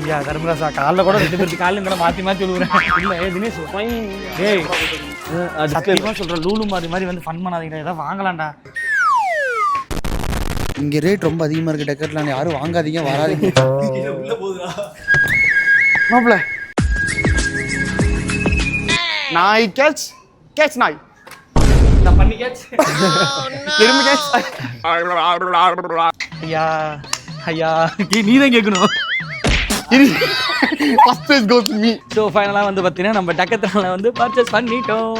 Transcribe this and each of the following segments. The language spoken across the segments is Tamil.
ஐயா தர்மராசா காலைல கூட 2 பேருக்கு காலையில இருந்தாலும் மாற்றி விழுவுறேன். இல்லை தினேஷ் ஏய் சத்தியமாக சொல்கிறேன், லூலு மாதிரி வந்து ஃபன் பண்ணாதீங்க, ஏதாவது வாங்கலாம்டா. இங்கே ரேட் ரொம்ப அதிகமாக இருக்குது டெக்கர்லாம், யாரும் வாங்காதீங்க வராதீங்க. மாப்பிள்ள நாய் கேட்ச் நாய் பண்ணி கேட்ச் எறும்பு கேட்ச். ஐயா ஐயா நீ தான் கேட்கணும். First prize goes to me. So ஃபைனலாக வந்து பார்த்தீங்கன்னா நம்ம டக்கத்தில் வந்து பர்ச்சேஸ் பண்ணிட்டோம்.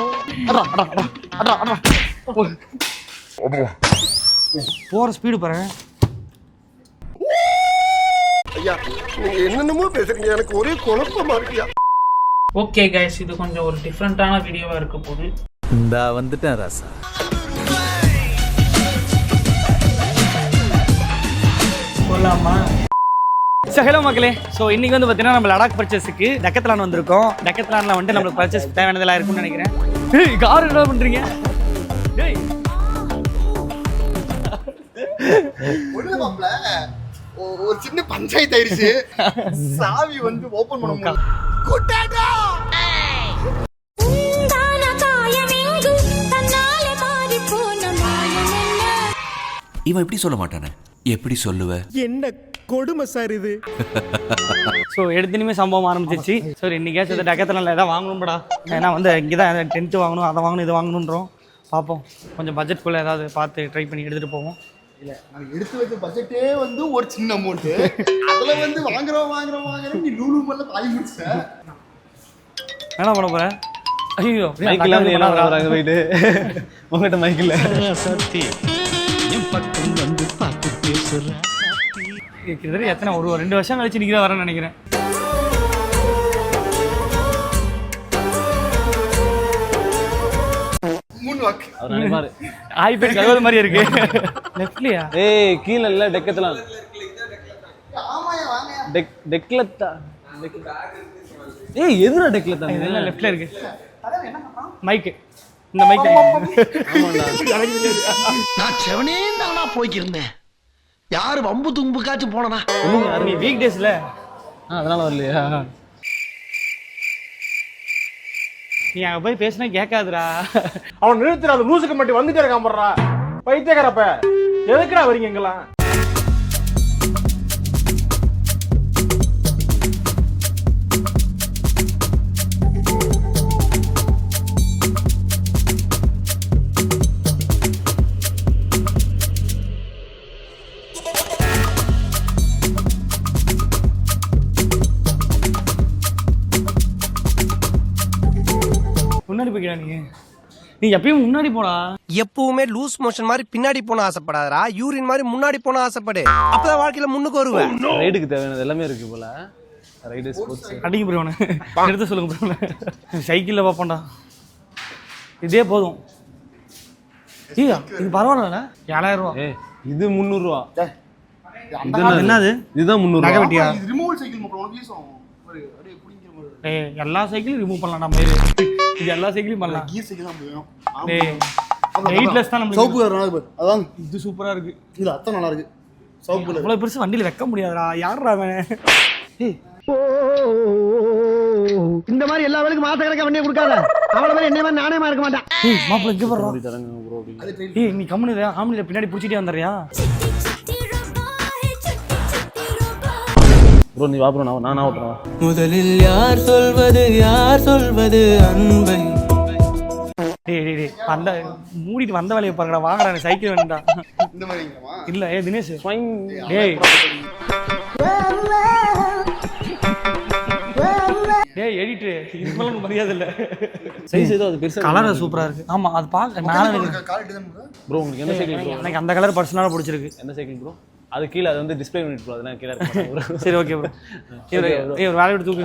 போகிற ஸ்பீடு பாருங்க. ஐயா நீங்க என்னென்னமோ பேசுறீங்க, எனக்கு ஒரே குழப்பமா இருக்கியா. ஓகே கைஸ், இது கொஞ்சம் ஒரு டிஃப்ரெண்டான வீடியோவா இருக்க போகுது. இந்தா வந்துட்டேன் ராசா. போலாமா? ஹலோ மக்களே, ஸோ இன்னைக்கு வந்து பார்த்தீங்கன்னா நம்ம லடாக் பர்ச்சேஸுக்கு டக்கத்லான் வந்திருக்கோம். டக்கத்லானில் வந்துட்டு நம்மளுக்கு பர்ச்சேஸ் தேவையானதெல்லாம் இருக்கும்னு நினைக்கிறேன். ஏய் கார் என்ன பண்ணுறீங்க? ஏய் ஒண்ணு மாப்பிள்ள ஒரு சின்ன பஞ்சாயத்து ஆயிடுச்சு. சாவி வந்து ஓபன் பண்ண முடியல. குட்டாடா இவன் இப்படி சொல்ல மாட்டானே, எப்படி சொல்லுவ? என்ன கொடுமை சார் இது. ஸோ எடுத்துனுமே சம்பவம் ஆரம்பிச்சிச்சு. சரி இன்னைக்கே சேர்த்து டக்கத்லானில் எதாவது வாங்கணும்டா. ஏன்னா வந்து இங்கே தான் டென்ட் வாங்கணும், அதை வாங்கணும், இது வாங்கணுன்றோம். பார்ப்போம், கொஞ்சம் பட்ஜெட்குள்ளே ஏதாவது பார்த்து ட்ரை பண்ணி எடுத்துகிட்டு போவோம். இல்ல நாங்க எடுத்து வச்ச பட்ஜெட்டே வந்து ஒரு சின்ன அமௌண்ட், அதுல வந்து வாங்குறோம் நீ லூலு மல்ல தாய் முடிச்ச. என்ன பண்ண போறேன்? ஐயோ மைக்கில் என்ன வராங்க போயிட்டு உங்ககிட்ட மைக்கில் சத்தி என் பக்கம் வந்து பார்த்து பேசுறேன். கிட்டத்தட்ட எத்தனை ஒரு 2 வருஷம் கழிச்சு நீங்க தான் வரேன்னு நினைக்கிறேன். அவர் நினைப்பாரு ஐபேட் கழுவுற மாதிரி இருக்கு. லெஃப்ட்லியா? ஏய் கீழே இல்லை டெக்கத்லான். டெக்ல ஏய் எதுனா டெக்ல தான் இதெல்லாம் லெஃப்ட்ல இருக்கு. மைக் இந்த மைக். நான் செவனே தானா போய்க்கிருந்தேன், யாரு வம்பு தும்புக்காச்சும் போனனா. நீ வீக் டேஸ்ல அதனால வரலையா? நீ அங்க போய் பேசினா கேட்காதுடா. அவன் நிறுத்துற அந்த லூசுக்கு மட்டும் வந்துட்டே இருக்கான் போடுறா பைத்தியக்காரப்ப. எதுக்குடா வரீங்க எங்கெல்லாம்? முன்னாடி போய்டா நீ எப்பயும் முன்னாடி போடா. எப்பவுமே லூஸ் மோஷன் மாதிரி பின்னாடி போன ஆசைப்படாதடா, யூரின் மாதிரி முன்னாடி போன ஆசைப்படு. அப்பதான் வாழ்க்கையில முன்னுக்கு வருவேன். ரைடுக்கு தேவையானது எல்லாமே இருக்கு போல. ரைடு ஸ்போர்ட்ஸ் அடிக்க போறவனே எடுத்து சொல்லுங்க ப்ரோ. சைக்கிளில் பார்ப்போம்டா, இதே போதும். ஐயா இது பரவாயில்ல, 7000 ரூபா. ஏய் இது 300 ரூபா. என்னது இதுதான் 300 நகை ரூபா. வெட்டியா? இது ரிமூவல் சைக்கிள் மாப்பிள்ள உனக்கு யூஸ் ஆகும். ஒரு அப்படியே புடிங்கிற மாதிரி. ஏய் எல்லா சைக்கிளும் ரிமூவ் பண்ணலாம் நம்ம. இது எல்லா சைக்கிளையும் பண்ணலாம். கீர் சைக்கிள் தான் வேணும். ஏய் வெயிட்லெஸ் தான் நமக்கு. சவுப்பு கலர் பாரு, அதான் இது சூப்பரா இருக்கு. இது அத்தனை நல்லா இருக்கு. சவுப்பு கலர் இவ்வளவு பெருசு வண்டியில வைக்க முடியாதுடா. யாருடா அவன்? ஏய் இந்த மாதிரி எல்லா வேலைக்கும் மாச கணக்கா வண்டியை கொடுக்காத. அவள மாதிரி என்ன மாதிரி நானே இருக்க மாட்டேன். ஏய் மாப்பிள்ள இங்க வர்றா. தரங்க ப்ரோ அப்படி. அது ட்ரெயின். ஏய் நீ கம்முனு ஆம்னில பின்னாடி புடிச்சிட்டே வந்தறியா? ப்ரோ நீ வா ப்ரோ, நான் ஓட்டுறேன். முதலில் யார் சொல்வது அன்பை? டேய் டேய் டேய் அந்த மூடிட்டு வந்த வேலையை பாருங்கடா. வாங்கடா எனக்கு சைக்கிள் வேணும்டா. இந்த மாதிரிங்கம்மா. இல்ல ஏய் தினேஷ் ஸ்வைங். டேய் டேய் எடிட்டர் இது மேல உனக்கு மரியாதை இல்ல. சைஸ் ஏதோ அது பெருசா கலர் சூப்பரா இருக்கு. ஆமா அது பாக்க நானே கால் டிசைன் பண்ணுங்க. ப்ரோ உங்களுக்கு என்ன சைக்கிள் ப்ரோ? எனக்கு அந்த கலர் பர்சனலா பிடிச்சிருக்கு. என்ன சைக்கிள் ப்ரோ? அது கீழ அது வந்து டிஸ்ப்ளே யூனிட் ப்ரோ, அதெல்லாம் கீழ இருக்கு ப்ரோ. சரி ஓகே ப்ரோ. ஏய் ஒரு வேலைய விட்டு தூக்கு.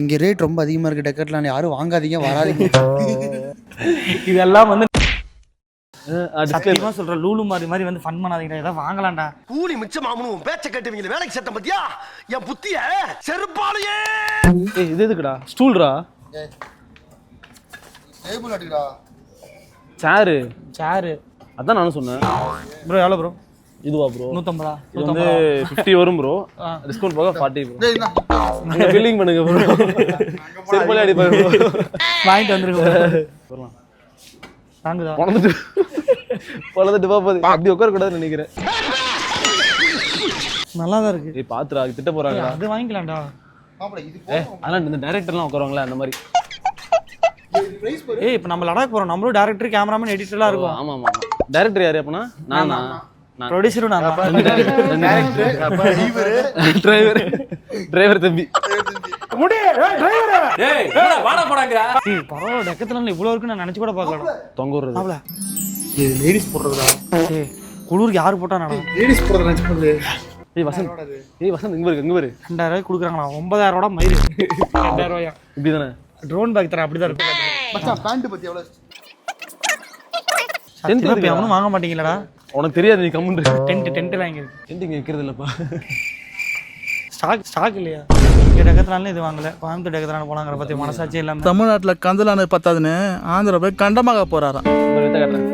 இங்க ரேட் ரொம்ப அதிகமா இருக்கு டெக்கர்லாம், யாரும் வாங்காதீங்க வராதீங்க. இதெல்லாம் வந்து டிஸ்ப்ளே சத்தியமா சொல்ற லூலு மாதிரி வந்து ஃபன் பண்ணாதீங்க, ஏதாவது வாங்கலாம்டா. கூலி மிச்சமாகணும் பேச்ச கட்டுவீங்க வேலைக்கு சேர்த்த பத்தியா என் புத்திய செருப்பாலையே. ஏய் இது எதுக்குடா? ஸ்டூல்ரா. டேபிள் அடிடா. சேரு. சேரு அதான் நானும் சொன்னேன். ப்ரோ எவ்வளோ ப்ரோ? இதுவா ப்ரோ? 150. இது வந்து 50 வரும் ப்ரோ. டிஸ்கவுண்ட் போக 40 ப்ரோ. டேய் இந்தா. நீங்க பில்லிங் பண்ணுங்க ப்ரோ. செருப்பால அடிப்பாங்க ப்ரோ. வாங்கிட்டு வந்துருங்க வரலாம். வாங்குதா? பொளந்துட்டு போகுது. அப்படி உட்கார கூடாதுன்னு நினைக்கிறேன். நல்லா தான் இருக்கு. ஏய் பாத்துடா திட்ட போறாங்க. அது வாங்கிக்கலாம்டா. மாப்பிள இது அதனால இந்த டைரக்டர்லாம் உட்காருவாங்களே அந்த மாதிரி. பிரைஸ் போடு. ஏய் இப்போ நம்ம லடாக் போறோம். நம்மளும் டைரக்டர், கேமராமேன், எடிட்டர்லாம் இருக்கும். ஆமா ஆமா. டைரக்டர் யாரு அப்பனா? நான் ப்ரொடியூசரும் நான் தான். டிரைவர் தம்பி. ஏய் பரவாயில்ல, டெக்கத்துல இவ்வளவு இருக்குன்னு நான் நினைச்சு கூட பார்க்கல. தொங்க விடுறது. மாப்ள இது லேடிஸ் போடுறதா? ஏய் குளூருக்கு யாரு போட்டா நடா? லேடிஸ் போடுறத நினைச்சு போடுது. ஏய் வசந்த் இங்க இங்க 2000 ரூபாய் கொடுக்குறாங்களா? 9000 ரூபாய் மயிறு. 2000 ரூபாயா? இப்படிதானே? ட்ரோன் பேக் தரேன், அப்படிதான் இருக்கும். மச்சான் பேண்ட் பத்தி எவ்வளவு? சத்தியமா இப்ப எவனும் வாங்க மாட்டீங்களடா? உனக்கு தெரியாது, நீ கம்முன்னு டென்ட் எல்லாம் இங்க இருக்கு. இங்க வைக்கிறது இல்லப்பா. ஸ்டாக் இல்லையா? இங்க டெக்கத்லான்ல இது வாங்கல. கோயம்புத்தூர் டெக்கத்லான் போனாங்கிற பத்தி மனசாட்சி இல்லாம. தமிழ்நாட்டுல கந்தலானு பத்தாதுன்னு ஆந்திரா போய் கண்டமாக போறாராம். காட்டுறேன்.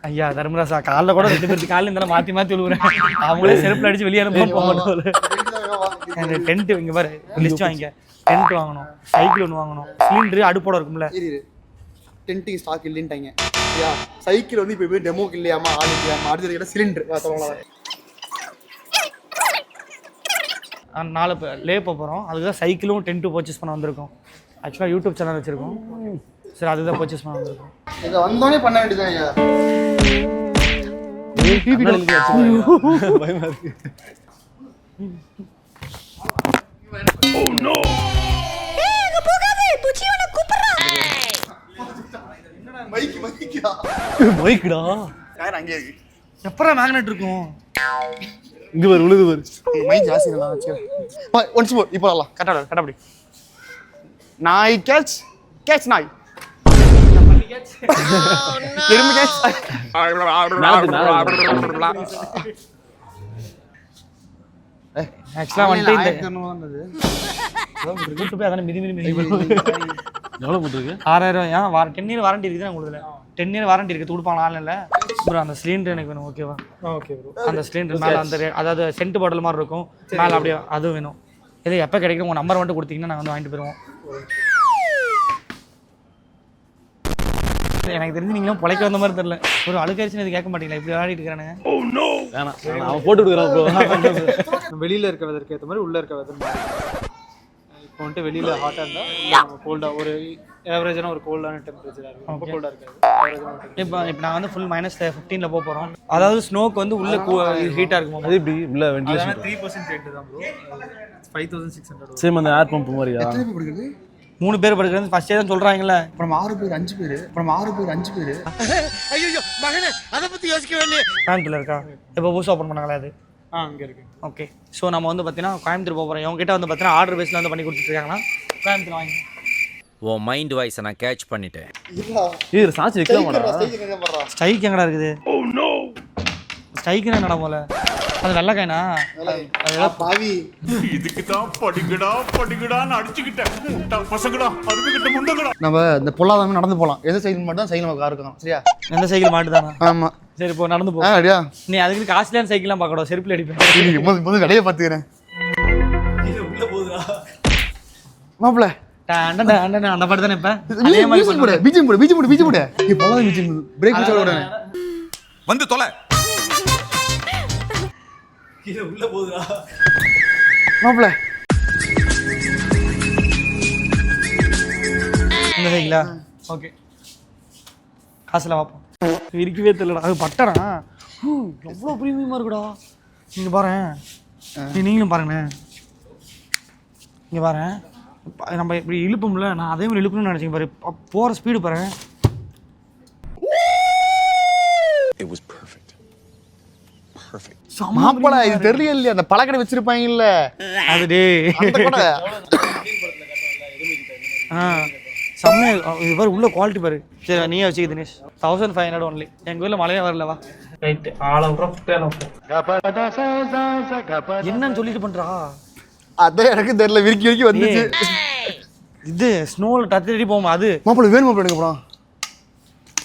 ஐயா தர்மராசா, காலைல கூட 2 பேருக்கு காலைல இருந்தாலும் மாத்தி மாத்தி விழுவுறேன். அவங்களே செருப்புல அடிச்சு வெளியே அனுப்ப போக மாட்டோம். டென்ட் இங்க பாரு, லிஸ்ட் வாங்கிக்க. டென்ட் வாங்கணும், சைக்கிள் ஒன்று வாங்கணும், சிலிண்டர் அடுப்போட இருக்கும்ல. டென்ட்டிங் ஸ்டாக் இல்லைன்ட்டாங்க. யா சைக்கிள் வந்து இப்போ போய் டெமோக்கு இல்லையாமா, ஆள் இல்லையாமா, அடுத்த கிட்ட சிலிண்டர் சொல்லலாம். 4 லே போகிறோம். அதுக்கு தான் சைக்கிளும் டென்ட்டும் பர்ச்சேஸ் பண்ண வந்திருக்கோம். ஆக்சுவலாக யூடியூப் சேனல் வச்சுருக்கோம். சரி அதுதான் பர்ச்சேஸ் பண்ண வந்திருக்கோம். இதை வந்தோடனே பண்ண வேண்டியதான் ஐயா. பயமா இருக்கு. மைக்குடா. அங்கே இருக்கு. எப்பறம் மேக்னெட் இருக்கும்? இங்க பாரு, உழுது பாரு. மைக் ஜாஸ்தி நல்லா வச்சு. ஒன்ஸ் மோர் இப்போ வரலாம். கரெக்டா அப்படி. நாய் கேட்ச் நாய். எறும்பு கேட்ச். ஆக்சுவலாக வந்துட்டு இந்த யூடியூப்பே அதானே மிதி எவ்வளவு போட்டுருக்கு? 6000 ரூபாய். 10 இயர் வாரண்டி இருக்குது தான் உங்களுக்கு. 10 இயர் வாரண்டி இருக்குது, கொடுப்பாங்க ஆன்லைன்ல. ப்ரோ அந்த சிலிண்டர் எனக்கு வேணும். ஓகேவா? Okay bro. அந்த சிலிண்டர் மேலே அந்த அதாவது சென்ட் பாட்டில் மாதிரி இருக்கும் மேலே, அப்படியே அதுவும் வேணும். இது எப்போ கிடைக்கும்? உங்கள் நம்பர் மட்டும் கொடுத்தீங்கன்னா நாங்கள் வந்து வாங்கிட்டு போயிடுவோம். எனக்கு தெரிஞ்சு நீங்களும் பொழைக்க வந்த மாதிரி தெரியல. ஒரு அழுக்காச்சுன்னு இது கேட்க மாட்டீங்களா? இப்படி விளையாடிட்டு இருக்கிறானுங்க. வேணாம், அவன் போட்டு விடுறான் ப்ரோ. வெளியில இருக்க வெதருக்கு ஏற்ற மாதிரி உள்ள இருக்க வெதர் மாதிரி. இப்போ வந்துட்டு வெளியில ஹாட்டா இருந்தா கோல்டா, ஒரு ஏவரேஜான ஒரு கோல்டான டெம்பரேச்சரா இருக்கும். ரொம்ப கோல்டா இருக்காது. இப்போ நான் வந்து ஃபுல் -15ல போக போகிறோம். அதாவது ஸ்னோக்கு வந்து உள்ள ஹீட்டாக இருக்கும். அது இப்படி உள்ள வெண்டிலேஷன் 3% ரேட் தான் ப்ரோ. 5600. சேம் அந்த ஏர் பம்ப் மாதிரியா? 3 பேர் படுக்கிறது ஃபர்ஸ்டே தான் சொல்றாங்கல்ல. அப்புறம் 6 பேர் 5 பேர். ஐயோ மகனே, அத பத்தி யோசிக்கவே இல்லையே. கோயம்புத்தூர்ல இருக்கா? இப்போ புதுசாக ஓப்பன் பண்ணாங்களா அது? அங்க இருக்கு. ஓகே. ஸோ நம்ம வந்து பார்த்தீங்கன்னா கோயம்புத்தூர் போக போகிறோம். இவங்க கிட்ட வந்து பார்த்தீங்கன்னா ஆர்டர் பேஸில் வந்து பண்ணி கொடுத்துருக்காங்கன்னா கோயம்புத்தூர் வாங்கி. உன் மைண்ட் வாய்ஸை நான் கேட்ச் பண்ணிட்டேன். இது சாச்சி வைக்கலாமாடா? ஸ்டைக் எங்கடா இருக்குது? ஸ்டைக்கு என்னடா போல? அது வெள்ளைக்காய்னா? பாவி. இதுக்கு தான் படிக்கடான்னு அடிச்சுக்கிட்டேன் பசங்கடா, அதுக்கிட்ட முண்டங்கடா. நம்ம இந்த பொல்லாதவங்க நடந்து போகலாம். எந்த சைக்கிள் மட்டும் தான் சைக்கிள் நமக்கு இருக்கணும். சரியா? எந்த சைக்கிள் மாட்டுதானா? ஆமா. சரி இப்போ நடந்து போ. ரெடியா? நீ அதுக்கு காஸ்ட்லியான சைக்கிள்லாம் பார்க்கணும். செருப்பில் அடிப்பேன். முதல் கடையை பார்த்துக்கிறேன். மாப்பிள்ள அந்த பாட்டு தானே. இப்ப பீஜம் போடு. நீ பொல்லாத பீஜம் பிரேக் பிடிச்ச உடனே வந்து தொலை. மாப்பிள்ள இந்த சைக்கிளா? ஓகே. காசுல பார்ப்போம். இருக்கவே தெரியலடா. அது பட்டனா எவ்வளோ ப்ரீமியமாக இருக்குடா. நீங்கள் பாரு, நீங்களும் பாருங்கண்ணே. இங்கே பாரு, நம்ம இப்படி இழுப்போம்ல, நான் அதே மாதிரி இழுக்கணும்னு நினச்சிங்க பாரு. போகிற ஸ்பீடு பாரு. மாப்பிள்ள இது தெரியல இல்லையா? அந்த பழக்கடை வச்சிருப்பாங்கல்ல அது டே செம்மையா இது பாரு. உள்ள குவாலிட்டி பாரு. சரி நீயே வச்சுக்க தினேஷ். 1500 ஒன்லி. எங்கள் ஊரில் மழையே வரலவா? ரைட்டு ஆல் அவுட் ஆஃப் 10 என்னன்னு சொல்லிட்டு பண்ணுறா? அதான் எனக்கு தெரியல. விரிக்கி வந்துச்சு. இது ஸ்னோவில் டத்தி போமா அது? மாப்பிள்ள வேணும் மாப்பிள்ள. எனக்கு போலாம்.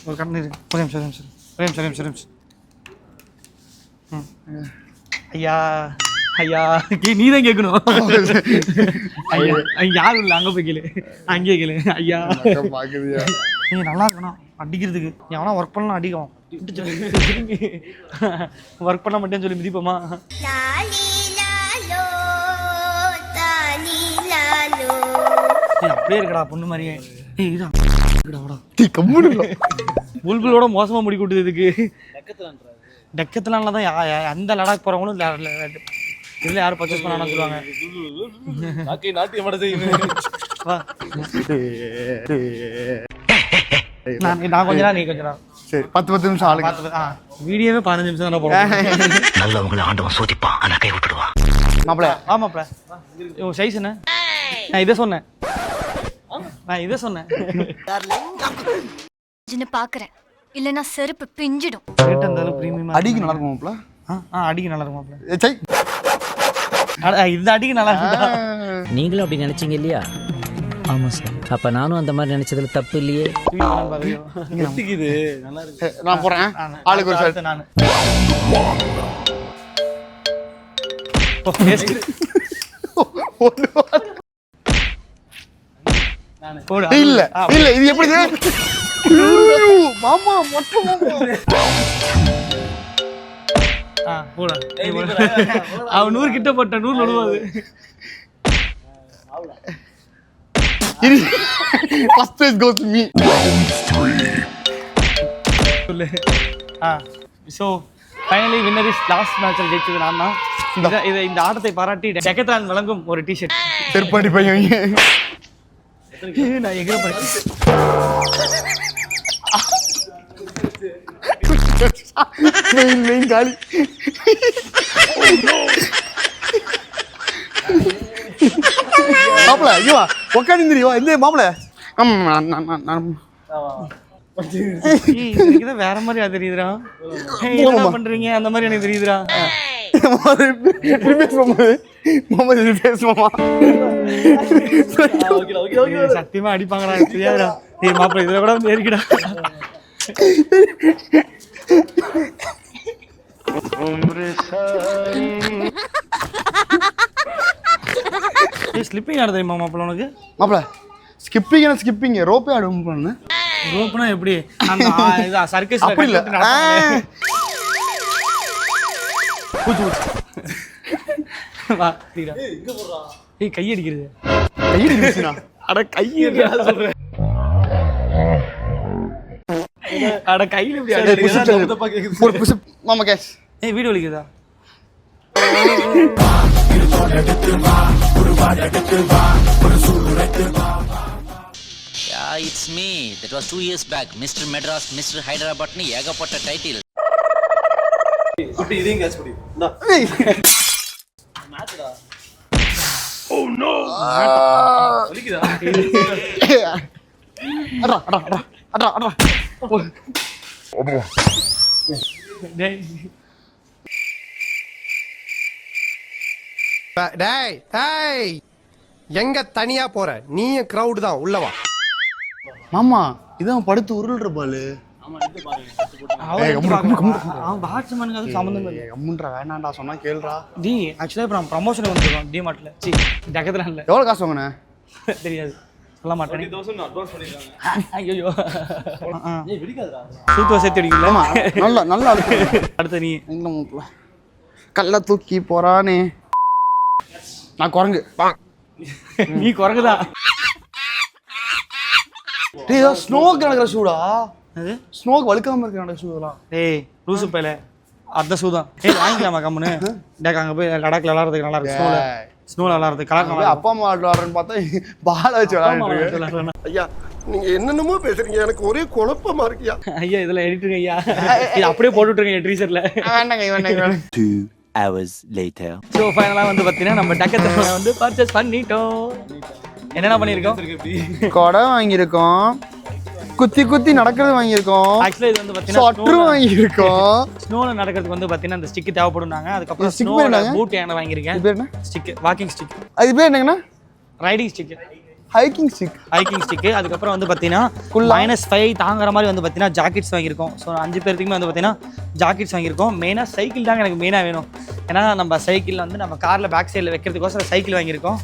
ஒரு கண்ணு ஒரு நிமிஷம். ஐயா ஐயா நீ தான் கேட்கணும். ஐயா யாரும் இல்லை, அங்கே போய் கேளு, அங்கேயே கேளு. ஐயா பாக்குறியா நீ நல்லா இருக்கணும் அடிக்கிறதுக்கு. எவனா ஒர்க் பண்ணலாம் அடிக்கும். ஒர்க் பண்ண மாட்டேன்னு சொல்லி மிதிப்போமா? அப்படியே இருக்கடா பொண்ணு மாதிரியே. புல்புலோட மோசமா முடி கூட்டுது இதுக்கு. டெக்கத்லான்ல தான் அந்த லடாக் போறவங்களும் இதுல யாரும் பர்ச்சேஸ் பண்ணான்னு சொல்லுவாங்க. நான் கொஞ்ச நேரம், நீ கொஞ்ச நேரம். சரி 10 நிமிஷம் ஆளுங்க. வீடியோவே 15 நிமிஷம் தானே போடுறோம். நல்லவங்களை ஆண்டவன் சோதிப்பான், ஆனா கை விட்டுடுவான். மாப்பிள ஆமாப்ல. சைஸ் என்ன? நான் இதை சொன்னேன். பாக்குறேன், இல்லனா செருப்பு பிஞ்சிடும். ரேட் இருந்தாலும் பிரீமியம். அடிக்கு நல்லா இருக்கும் மாப்பிள. அடிக்கு நல்லா இருக்கும் மாப்பிள. சை இந்த அடிக்கு நல்லா இருக்குதா? நீங்களும் அப்படி நினைச்சீங்க இல்லையா? ஆமா சார். அப்ப நானும் அந்த மாதிரி நினைச்சதுல தப்பு இல்லையே. நல்லா இருக்கு. நான் போறேன். ஆளுக்கு ஒரு ஷர்ட். நான் இல்ல இல்ல இது எப்படி மாமா மொத்தம் அவன் 100 கிட்ட போட்ட 100 நடுவாது. First place goes to me. So finally winner is last match ஜெயிச்சது நான் தான். இந்த ஆட்டத்தை பாராட்டி டெக்கத்லான் வழங்கும் ஒரு டி-ஷர்ட். செருப்பாடி பையன் நான் எங்க போறேன்? மெயின் காலி. மாப்பிள ஐயோ உட்காந்துருவா இந்த மாப்பிள. வேற மாதிரி அது தெரியுதுடா. என்ன பண்றீங்க அந்த மாதிரி எனக்கு தெரியுதுடா. சத்தியமா அடிப்பாங்கடா, தெரியாதுடா. ஏய் மாப்பிள இதுல கூட ஏறிக்கடா. ஸ்லிப்பிங் ஆட தெரியுமா மாப்பிள உனக்கு? மாப்பிள ஸ்கிப்பிங் ரோப்பே ஆடும் பண்ணு. ரோப்னா எப்படி? அந்த சர்க்கஸ் அப்படி இல்ல. வா தீரா. ஏய் கை அடிக்கிறது. கை அடிக்குதுனா? அட கை அடிக்கிறதா சொல்றேன். அட கையில இப்படி அடிக்குது. ஒரு புஷ் மாமா கேஷ். ஏய் வீடியோ வலிக்குதா? Yeah, it's me. That was 2 years back. Mr. Madras, Mr. Hyderabad ni ஏகப்பட்ட டைட்டில். அப்படி இதையும் கேட்ச் பண்ணி. மேட்ச்டா. Oh no. வலிக்குதா? அடா. டேய் டேய் எங்க தனியா போற? நீயும் கிரவுட் தான், உள்ள வா. மாமா இதான் படுத்து உருள்ற பாலு. அவன் பேட்ஸ்மேனுக்கு அது சம்மந்தம் இல்லை. அம்முன்றா வேணாண்டா சொன்னா கேளுடா. டி ஆக்சுவலாக இப்போ நான் ப்ரமோஷன் வந்துருக்கோம் டிமார்ட்ல. சி டெக்கத்லான்ல. எவ்வளவு காசு வாங்கின? தெரியாது, சொல்ல மாட்டேன். 20,000 அட்வான்ஸ் பண்ணிருக்காங்க. ஐயோ ஏய் விடிக்காதடா. சூத்துவ சேர்த்து அடிக்கலாமா? நல்லா அழுத்து. அடுத்து நீ இந்த மூக்குல கல்ல தூக்கி போறானே. நான் குரங்கு. நீ குரங்குதா? டேய் ஸ்னோக்கு நடக்கிற ஷூடா? அது ஸ்னோக்கு வழுக்காம இருக்கிற நடக்கிற ஷூ இதெல்லாம். ஏய் லூசு பையல, அந்த ஷூ தான். ஏய் வாங்கிக்கலாமா கம்முன்னு? டேக் அங்கே போய் லடாக்ல விளாட்றதுக்கு நல்லா இருக்கு. ஸ்னோவில் விளாட்றதுக்கு கலக்கலாம். அப்பா அம்மா விளாட்றேன்னு பார்த்தா பாலை வச்சு விளாட்றேன். ஐயா நீங்க என்னென்னமோ பேசுறீங்க, எனக்கு ஒரே குழப்பமா இருக்கியா. ஐயா இதெல்லாம் எடிட்டுங்க ஐயா. இது அப்படியே போட்டுவிட்ருங்க ட்ரீசர்ல. வேண்டாங்க. 2 hours later. ஸோ ஃபைனலாக வந்து பார்த்தீங்கன்னா நம்ம டெக்கத்லானை வந்து பர்ச்சேஸ் பண்ணிட்டோம். என்னென்ன பண்ணியிருக்கோம்? கொடை வாங்கியிருக்கோம், குத்தி நடக்கிறது வாங்கியிருக்கோம். ஆக்சுவலாக இது வந்து சொட்ரு பார்த்தீங்கன்னா வாங்கியிருக்கோம். ஸ்னோவில் நடக்கிறதுக்கு வந்து பார்த்தீங்கன்னா அந்த ஸ்டிக் தேவைப்படும்னாங்க. அதுக்கப்புறம் stick ஸ்னோவில் வேணாங்க? பூட் என்ன வாங்கியிருக்கேன். இது பேர் என்ன? ஸ்டிக், வாக்கிங் ஸ்டிக், அது பேர் என்னங்கண்ணா? Riding stick. Hiking stick. அதுக்கப்புறம் வந்து பார்த்தீங்கன்னா -5 தாங்குற மாதிரி வந்து பார்த்தீங்கன்னா ஜாக்கெட்ஸ் வாங்கியிருக்கோம். ஸோ 5 பேருக்குமே வந்து பார்த்தீங்கன்னா ஜாக்கெட்ஸ் வாங்கியிருக்கோம். மெயினாக சைக்கிள் தாங்க எனக்கு மெயினாக வேணும். ஏன்னா நம்ம சைக்கிள் வந்து நம்ம காரில் பேக் சைடில் வைக்கிறதுக்கோசரம் சைக்கிள் வாங்கியிருக்கோம்.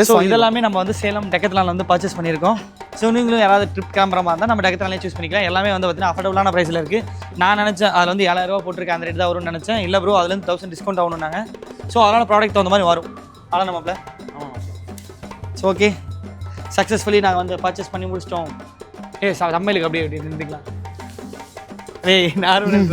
ஸோ இதெல்லாமே நம்ம வந்து சேலம் டெக்கத்லானில் வந்து பர்ச்சேஸ் பண்ணியிருக்கோம். ஸோ நீங்களும் யாராவது ட்ரிப் கேமரா இருந்தால் நம்ம டெக்கத்லானே சூஸ் பண்ணிக்கலாம். எல்லாமே வந்து பார்த்தீங்கன்னா அஃபோர்டபுளான ப்ரைஸில் இருக்குது. நான் நினச்சேன் அதில் வந்து 7000 ரூபா போட்டிருக்கேன், அந்த ரேட் தான் வரும்னு நினச்சேன். இல்லை ப்ரோ அதுலேருந்து 1000 டிஸ்கவுண்ட் ஆகணும்னாங்க. ஸோ அதனால் ப்ராடக்ட் தகுந்த மாதிரி வரும். அதான் நம்மள ஸோ ஓகே சக்ஸஸ்ஃபுல்லி நாங்கள் வந்து பர்ச்சேஸ் பண்ணி முடிச்சிட்டோம். சமையலுக்கு அப்படியே நின்றுக்கலாம். ஏய் நார்மல்